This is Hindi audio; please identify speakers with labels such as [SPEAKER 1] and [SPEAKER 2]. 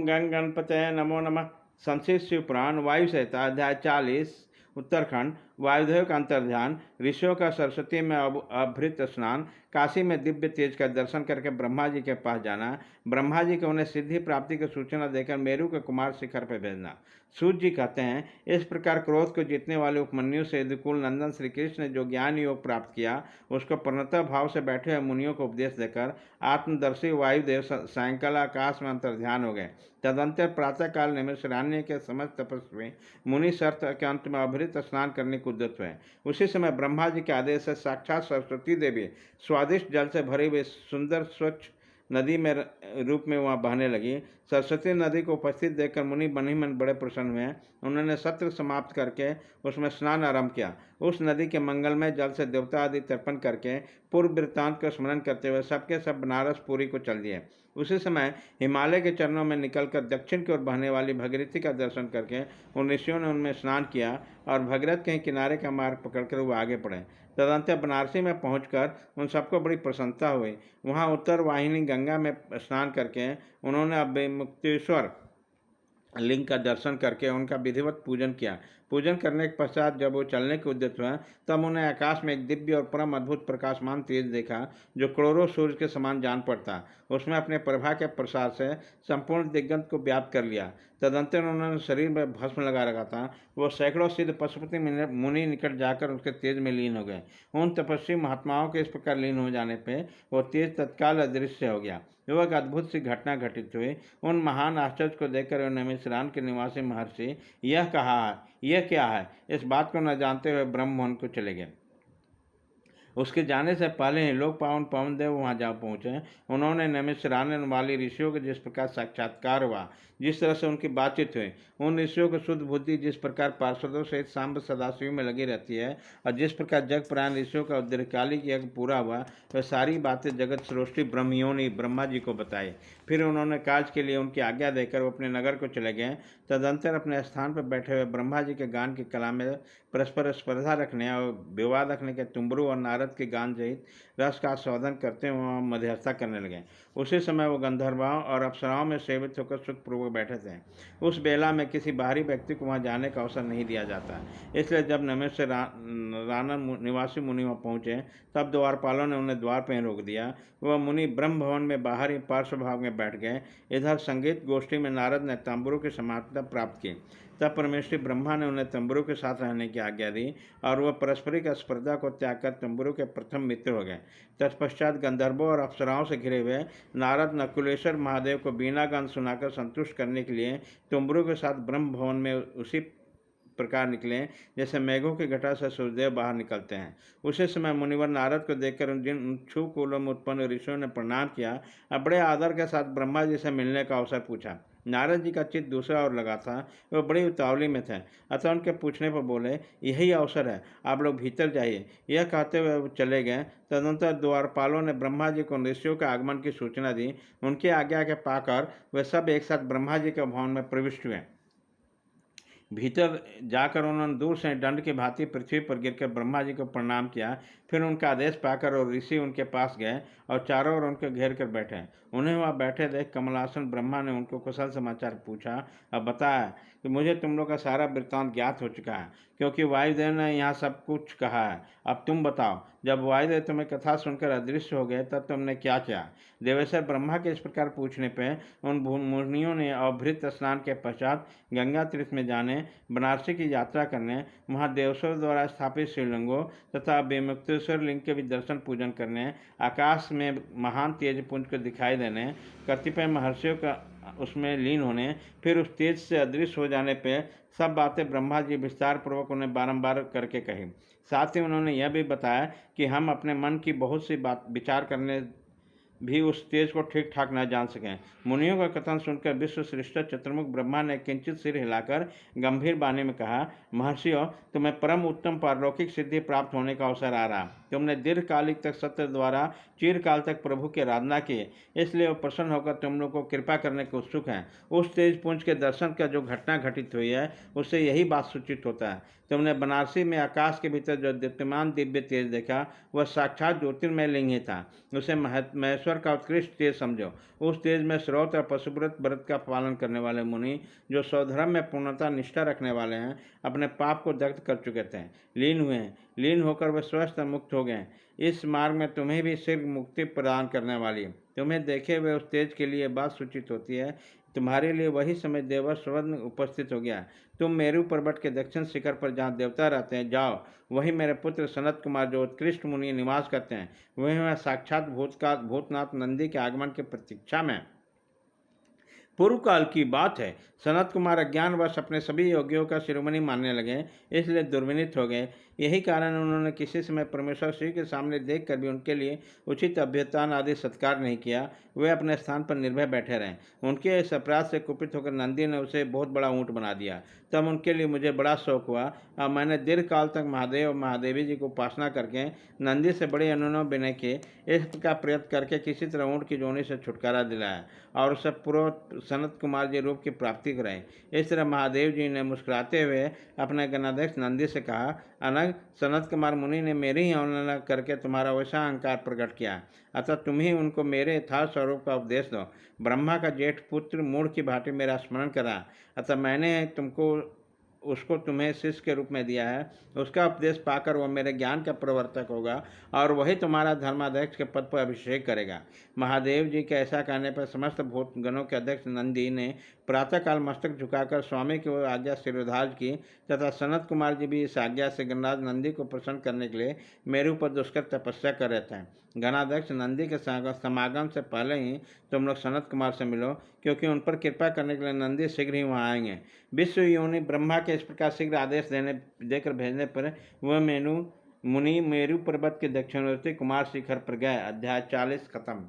[SPEAKER 1] ओम गंग गणपतये नमो नमः। संस्कृत शिव पुराण वायु संहिता अध्याय 40 उत्तरखंड। वायुदेव का अंतर्ध्यान, ऋषियों का सरस्वती में अभृत स्नान, काशी में दिव्य तेज का दर्शन करके ब्रह्मा जी के पास जाना, ब्रह्मा जी को उन्हें सिद्धि प्राप्ति की सूचना देकर मेरु के कुमार शिखर पर भेजना। सूत जी कहते हैं, इस प्रकार क्रोध को जीतने वाले उपमन्यु से यदुकुल नंदन श्री कृष्ण ने जो ज्ञान योग प्राप्त किया, उसको पूर्णतः भाव से बैठे हुए मुनियों को उपदेश देकर आत्मदर्शी वायुदेव सायंकाल आकाश में अंतर्ध्यान हो गए। तदंतर प्रातःकाल नैमिषारण्य के समस्त तपस्वी मुनि शर्त के अंत में अभृत स्नान करने को उद्यत हुए। उसी समय ब्रह्मा जी के आदेश से साक्षात सरस्वती देवी स्वादिष्ट जल से भरी हुई सुंदर स्वच्छ नदी में रूप में वहाँ बहने लगी। सरस्वती नदी को उपस्थित देखकर मुनि मन ही मन बड़े प्रसन्न हुए। उन्होंने सत्र समाप्त करके उसमें स्नान आरंभ किया। उस नदी के मंगलमय जल से देवता आदि तर्पण करके पूर्व वृत्तांत का स्मरण करते हुए सबके सब बनारस पुरी को चल दिए। उसी समय हिमालय के चरणों में निकलकर दक्षिण की ओर बहने वाली भगीरथी का दर्शन करके उन ऋषियों ने उनमें स्नान किया और भगीरथ के किनारे का मार्ग पकड़कर वो आगे बढ़े। तदंतर बनारसी में पहुंचकर उन सबको बड़ी प्रसन्नता हुई। वहां उत्तर वाहिनी गंगा में स्नान करके उन्होंने अभिमुक्तेश्वर लिंग का दर्शन करके उनका विधिवत पूजन किया। पूजन करने के पश्चात जब वो चलने के उद्यत हुआ, तब उन्हें आकाश में एक दिव्य और परम अद्भुत प्रकाशमान तेज देखा, जो करोड़ों सूर्य के समान जान पड़ता। उसमें अपने प्रभा के प्रसार से संपूर्ण दिग्गंत को व्याप्त कर लिया। तदंतर उन्होंने शरीर में भस्म लगा रखा था, वो सैकड़ों सिद्ध पशुपति मुनि निकट जाकर उसके तेज में लीन हो गए। उन तपस्वी महात्माओं के इस प्रकार लीन हो जाने पर वो तेज तत्काल अदृश्य हो गया। वह एक अद्भुत सी घटना घटित हुई। उन महान आश्चर्य को देखकर नैमिषारण्य के निवासी महर्षि यह क्या है, इस बात को न जानते हुए ब्रह्म भवन को चले गए। उसके जाने से पहले ही लोक पावन पवन देव वहाँ जा पहुँचे। उन्होंने नैमिषारण्य वाली ऋषियों के जिस प्रकार साक्षात्कार हुआ, जिस तरह से उनकी बातचीत हुई, उन ऋषियों की शुद्ध बुद्धि जिस प्रकार पार्षदों सहित सांब सदाशिव में लगी रहती है, और जिस प्रकार जग प्राण ऋषियों का दीर्घकालिक यज्ञ पूरा हुआ, वह सारी बातें जगत सृष्टि ब्रह्मयोनि ब्रह्मा जी को बताई। फिर उन्होंने कार्य के लिए उनकी आज्ञा देकर वो अपने नगर को चले गए। तदंतर अपने स्थान पर बैठे हुए ब्रह्मा जी के गान की कला में परस्पर स्पर्धा रखने और विवाद रखने के तुम्बरू और नारद के गान सहित रस का आस्वादन करते हुए मध्यस्थता करने लगे। उसी समय वो गंधर्वाओं और अप्सराओं में सेवित होकर सुखपूर्वक बैठे थे। उस बेला में किसी बाहरी व्यक्ति को वहाँ जाने का अवसर नहीं दिया जाता। इसलिए जब नैमिषारण्य निवासी मुनि वहाँ पहुँचे, तब द्वारपालों ने उन्हें द्वार पर रोक दिया। वह मुनि ब्रह्म भवन में बाहरी पार्श्व भाग में बैठ गए। इधर संगीत गोष्ठी में नारद ने तंबुरों की समानता प्राप्त की। तब परमेश्वरी ब्रह्मा ने उन्हें तंबुरों के साथ रहने की आज्ञा दी और वह पारस्परिक स्पर्धा को त्याग कर तंबुरों के प्रथम मित्र हो गए। तत्पश्चात गंधर्वों और अप्सराओं से घिरे हुए नारद नकुलेश्वर महादेव को बीना गान सुनाकर संतुष्ट करने के लिए तंबुरों के साथ ब्रह्म भवन में उसी प्रकार निकले जैसे मेघों की घटा से सूर्यदेव बाहर निकलते हैं। उसी समय मुनिवर नारद को देखकर जिन क्षु कुलों में उत्पन्न ऋषियों ने प्रणाम किया और बड़े आदर के साथ ब्रह्मा जी से मिलने का अवसर पूछा। नारद जी का चित्त दूसरा ओर लगा था, वह बड़ी उतावली में थे। अतः उनके पूछने पर बोले, यही अवसर है, आप लोग भीतर जाइए। यह कहते हुए वो चले गए। तदनंतर द्वारपालों ने ब्रह्मा जी को ऋषियों के आगमन की सूचना दी। उनकी आज्ञा के पाकर वे सब एक साथ ब्रह्मा जी के भवन में प्रविष्ट हुए। भीतर जाकर उन्होंने दूर से दंड की भांति पृथ्वी पर गिरकर ब्रह्मा जी को प्रणाम किया। फिर उनका आदेश पाकर और ऋषि उनके पास गए और चारों ओर उनके घेर कर बैठे। उन्हें वहाँ बैठे देख कमलासन ब्रह्मा ने उनको कुशल समाचार पूछा और बताया कि मुझे तुम लोग का सारा वृत्तांत ज्ञात हो चुका है, क्योंकि वायुदेव ने यहाँ सब कुछ कहा है। अब तुम बताओ, जब वायुदेव तुम्हें कथा सुनकर अदृश्य हो गए तब तुमने क्या किया। देवेश्वर ब्रह्मा के इस प्रकार पूछने पर उन मुनियों ने अभृत स्नान के पश्चात गंगा तीर्थ में जाने, बनारसी की यात्रा करने, वहाँ देवस्वर द्वारा स्थापित शिवलिंगों तथा विमुक्तेश्वर लिंग के भी दर्शन पूजन करने, आकाश में महान तेज पुंज को दिखाई देने, कतिपय महर्षियों का उसमें लीन होने, फिर उस तेज से अदृश्य हो जाने पर सब बातें ब्रह्मा जी विस्तार पूर्वक उन्हें बारंबार करके कही। साथ ही उन्होंने यह भी बताया कि हम अपने मन की बहुत सी बात विचार करने भी उस तेज को ठीक ठाक न जान सकें। मुनियों का कथन सुनकर विश्व श्रेष्ठ चतुर्मुख ब्रह्मा ने किंचित सिर हिलाकर गंभीर वाणी में कहा, महर्षियों, तुम्हें परम उत्तम पारलौकिक सिद्धि प्राप्त होने का अवसर आ रहा। तुमने दीर्घकालिक तक सत्य द्वारा चिरकाल तक प्रभु की आराधना की, इसलिए वो प्रसन्न होकर तुम लोग को कृपा करने को उत्सुक हैं। उस तेज पुंज के दर्शन का जो घटना घटित हुई है, उससे यही बात सूचित होता है। तुमने बनारसी में आकाश के भीतर जो दीप्तिमान दिव्य तेज देखा, वह साक्षात ज्योतिर्मय लिंग ही था। उसे महेश्वर का उत्कृष्ट तेज समझो। उस तेज में स्रोत और पशुव्रत व्रत का पालन करने वाले मुनि, जो स्वधर्म में पूर्णता निष्ठा रखने वाले हैं, अपने पाप को दग्ध कर चुके थे, लीन हुए हैं। लीन होकर वे स्वस्थ और मुक्त हो गए। इस मार्ग में तुम्हें भी शीघ्र मुक्ति प्रदान करने वाली है। तुम्हें देखे हुए उस तेज के लिए बात सूचित होती है। तुम्हारे लिए वही समय देवर स्वर्ण उपस्थित हो गया। तुम मेरू पर्वत के दक्षिण शिखर पर जहाँ देवता रहते हैं जाओ। वही मेरे पुत्र सनत कुमार जो उत्कृष्ट मुनि निवास करते हैं, वही मैं साक्षात भूतनाथ नंदी के आगमन की प्रतीक्षा में। पूर्व काल की बात है। सनत कुमार अज्ञानवश अपने सभी योगियों का शिरोमणि मानने लगे, इसलिए दुर्विनीत हो गए। यही कारण उन्होंने किसी समय परमेश्वर श्री के सामने देखकर भी उनके लिए उचित अभ्युत्थान आदि सत्कार नहीं किया। वे अपने स्थान पर निर्भय बैठे रहे। उनके इस अपराध से कुपित होकर नंदी ने उसे बहुत बड़ा ऊँट बना दिया। तब उनके लिए मुझे बड़ा शौक हुआ और मैंने दीर्घ काल तक महादेव और महादेवी जी को उपासना करके नंदी से बड़े अनुनय विनय के इस प्रकार प्रयत्न करके किसी तरह ऊँट की जोनी से छुटकारा दिलाया और उसे पूर्व सनत कुमार जी रूप की प्राप्ति कराई। इस तरह महादेव जी ने मुस्कुराते हुए अपने गणाध्यक्ष नंदी से कहा, अनग सनत कुमार मुनि ने मेरी ही अवहेलना करके तुम्हारा वैसा अहंकार प्रकट किया, अतः तुम ही उनको मेरे यथार्थ स्वरूप का उपदेश दो। ब्रह्मा का जेठ पुत्र मूढ़ की भांति मेरा स्मरण करा, अतः मैंने उसको तुम्हें शिष्य के रूप में दिया है। उसका उपदेश पाकर वह मेरे ज्ञान का प्रवर्तक होगा और वही तुम्हारा धर्माध्यक्ष के पद पर अभिषेक करेगा। महादेव जी के ऐसा कहने पर समस्त भूत गणों के अध्यक्ष नंदी ने प्रातःकाल मस्तक झुकाकर स्वामी की ओर आज्ञा शिरोधार्य की तथा सनत कुमार जी भी इस आज्ञा से गणराज नंदी को प्रसन्न करने के लिए मेरू पर दुष्कर तपस्या कर रहे थे। गणाध्यक्ष नंदी के समागम से पहले ही तुम लोग सनत कुमार से मिलो, क्योंकि उन पर कृपा करने के लिए नंदी शीघ्र ही वहाँ आएंगे। विश्व योनि ब्रह्मा के इस प्रकार शीघ्र आदेश देकर भेजने पर वह मुनि मेरू पर्वत के दक्षिणवर्ती कुमार शिखर पर गए। अध्याय 40 खत्म।